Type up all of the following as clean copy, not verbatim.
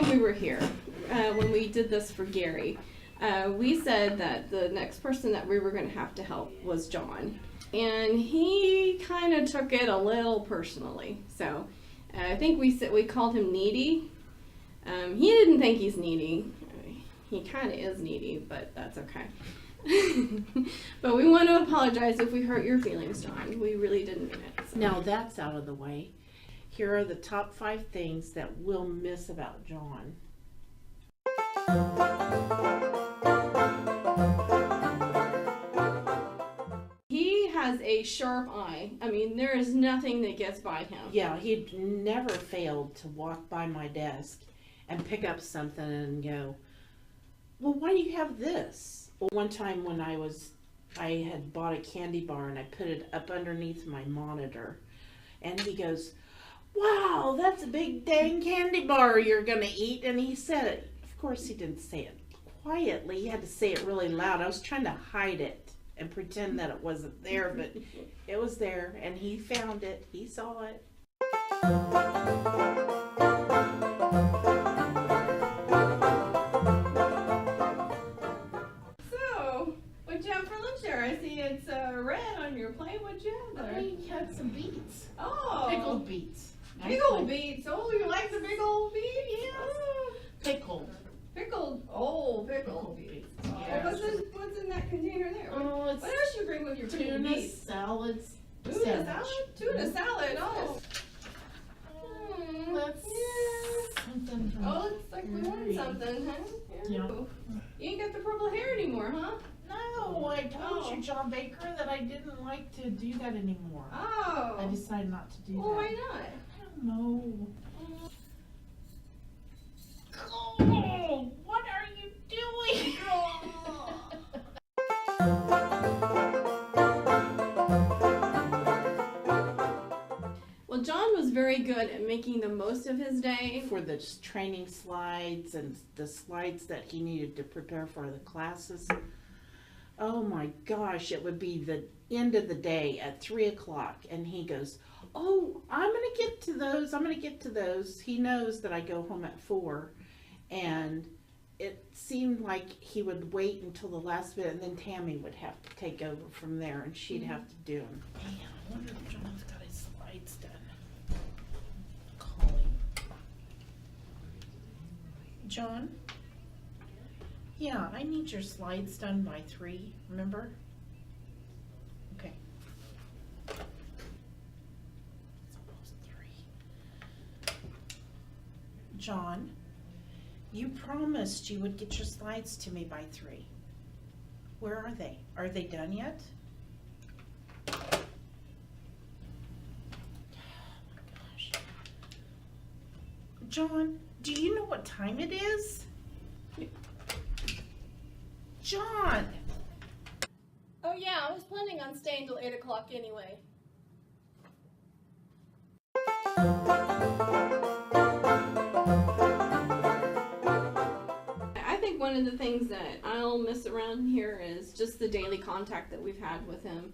we were here, when we did this for Gary, we said that the next person that we were going to have to help was John. And he kind of took it a little personally. So I think we called him needy. He didn't think he's needy. He kind of is needy, but that's okay. But we want to apologize if we hurt your feelings, John. We really didn't mean it. So. Now that's out of the way. Here are the top 5 things that we'll miss about John. He has a sharp eye. I mean, there is nothing that gets by him. Yeah, he never failed to walk by my desk and pick up something and go, well, why do you have this? Well, one time when I had bought a candy bar and I put it up underneath my monitor, and he goes, wow, that's a big dang candy bar you're gonna eat. And he said it. Of course he didn't say it quietly. He had to say it really loud. I was trying to hide it and pretend that it wasn't there, but it was there, and he found it. He saw it. So, what'd you have for lunch there? I see it's red on your plate. What'd you have there? I had some beets. Oh. Pickled beets. Big old beets. Oh, you like the big old beets? Yes. Oh. Pickled. Pickled. Oh, pickled beets. Oh, Yes. what's in that container there? Oh, it's What else you bring with your pickled tuna beets? salads. Tuna salad? Tuna salad. Oh. That's Yeah. something from Oh, it's like we wanted something, huh? Yeah. You ain't got the purple hair anymore, huh? No, I told Oh. you, John Baker, that I didn't like to do that anymore. I Oh. decided not to do Well, that. why not? I don't know. Oh, what are you doing? Well, John was very good at making the most of his day. For the training slides and the slides that he needed to prepare for the classes. Oh my gosh, it would be the end of the day at 3 o'clock, and he goes, oh, I'm going to get to those. He knows that I go home at 4, and it seemed like he would wait until the last minute, and then Tammy would have to take over from there, and she'd have to do them. Man, I wonder if John's got his slides done. Call him. John? Yeah, I need your slides done by 3, remember? Okay. It's almost 3. John, you promised you would get your slides to me by 3. Where are they? Are they done yet? Oh my gosh. John, do you know what time it is? John! Oh yeah, I was planning on staying till 8 o'clock anyway. I think one of the things that I'll miss around here is just the daily contact that we've had with him.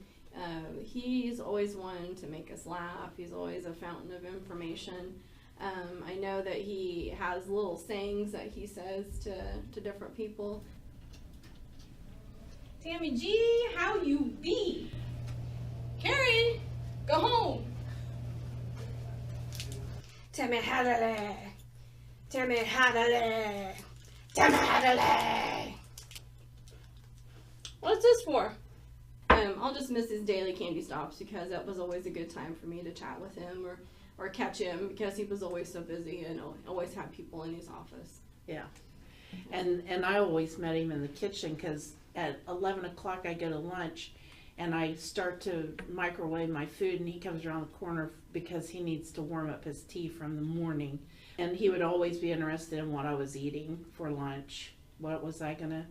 He's always one to make us laugh. He's always a fountain of information. I know that he has little sayings that he says to different people. Tammy G, how you be? Karen, go home. Tammy Hadley. Tammy Hadley. Tammy Hadley. What's this for? I'll just miss his daily candy stops because that was always a good time for me to chat with him or catch him because he was always so busy and always had people in his office. Yeah. And I always met him in the kitchen because at 11 o'clock I go to lunch and I start to microwave my food, and he comes around the corner because he needs to warm up his tea from the morning. And he would always be interested in what I was eating for lunch. What was I going to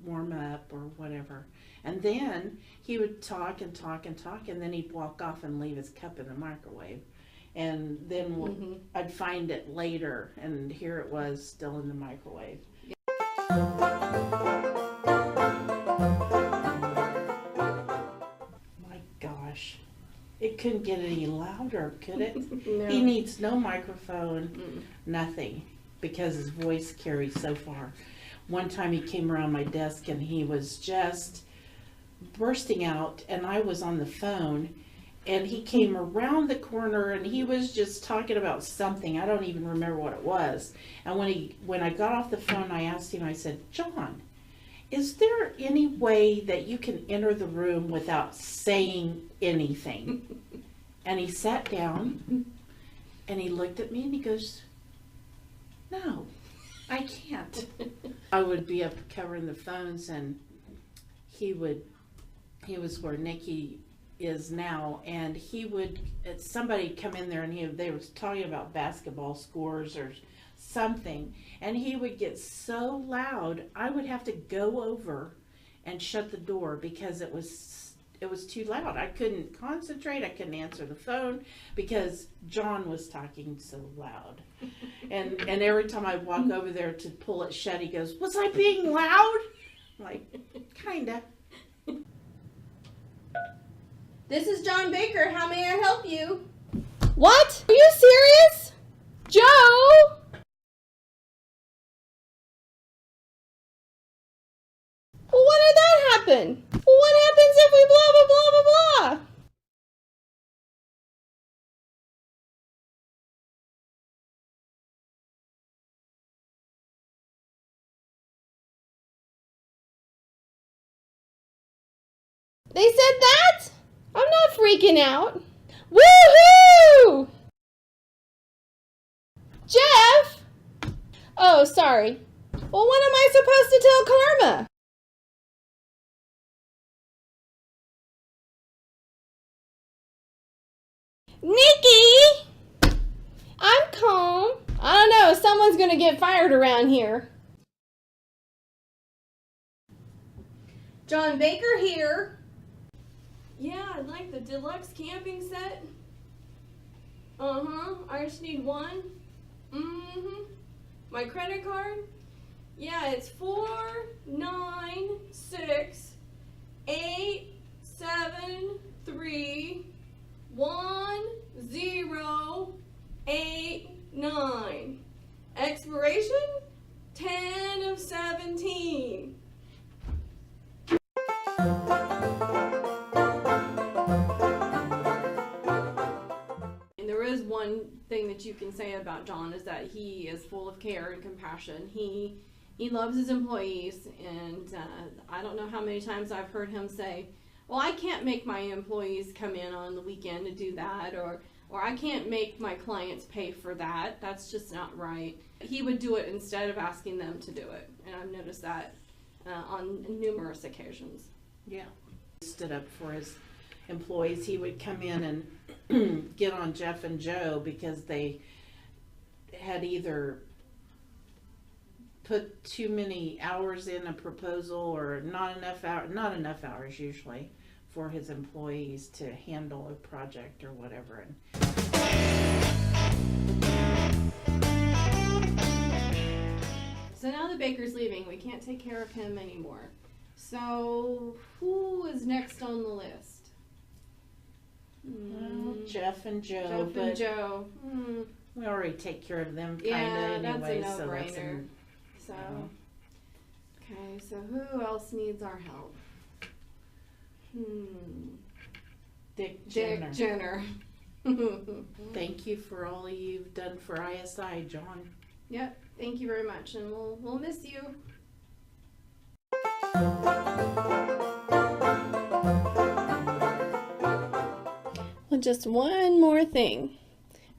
warm up or whatever. And then he would talk and talk and talk, and then he'd walk off and leave his cup in the microwave. And then I'd find it later, and here it was still in the microwave. My gosh, it couldn't get any louder, could it? No. He needs no microphone, nothing. because his voice carries so far. One time he came around my desk and he was just bursting out, and I was on the phone, and he came around the corner and he was just talking about something. I don't even remember what it was. And when I got off the phone, I asked him, I said, John, is there any way that you can enter the room without saying anything? And he sat down and he looked at me and he goes, no, I can't. I would be up covering the phones, and he was where Nikki is now, and somebody come in there and they was talking about basketball scores or something, and he would get so loud I would have to go over and shut the door because it was too loud. I couldn't concentrate. I couldn't answer the phone because John was talking so loud. And every time I walk over there to pull it shut, he goes, was I being loud? I'm like, kinda. This is John Baker. How may I help you? What? Are you serious? Joe? Well, when did that happen? Well, what happens if we blah, blah, blah, blah, blah? They said that? I'm not freaking out. Woohoo! Jeff? Oh, sorry. Well, when am I supposed to tell Karma? Nikki! I'm calm. I don't know. Someone's going to get fired around here. John Baker here. Yeah, I'd like the deluxe camping set. I just need one. My credit card? Yeah, it's 49687311089. Expiration 10/17. And there is one thing that you can say about John is that he is full of care and compassion. He loves his employees, and I don't know how many times I've heard him say, well, I can't make my employees come in on the weekend to do that, or I can't make my clients pay for that. That's just not right. He would do it instead of asking them to do it, and I've noticed that on numerous occasions. Yeah. He stood up for his employees. He would come in and get on Jeff and Joe because they had either put too many hours in a proposal or not enough hours usually for his employees to handle a project or whatever. So now the baker's leaving. We can't take care of him anymore. So who is next on the list? Well, Jeff and Joe. Jeff and Joe. We already take care of them Yeah, anyway. that's a So no-brainer. Okay, so who else needs our help? Dick Jenner. Dick Jenner. Thank you for all you've done for ISI, John. Yep, thank you very much, and we'll miss you. Well, just one more thing.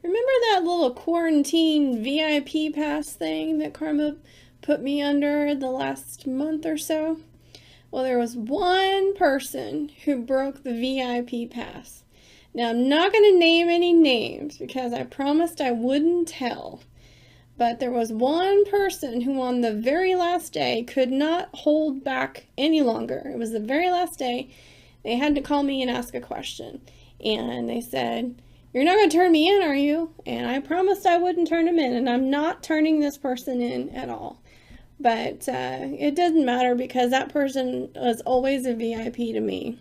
Remember that little quarantine VIP pass thing that Karma put me under the last month or so? Well, there was one person who broke the VIP pass. Now, I'm not going to name any names because I promised I wouldn't tell. But there was one person who on the very last day could not hold back any longer. It was the very last day. They had to call me and ask a question. And they said, "You're not going to turn me in, are you?" And I promised I wouldn't turn him in. And I'm not turning this person in at all. But it doesn't matter because that person was always a VIP to me.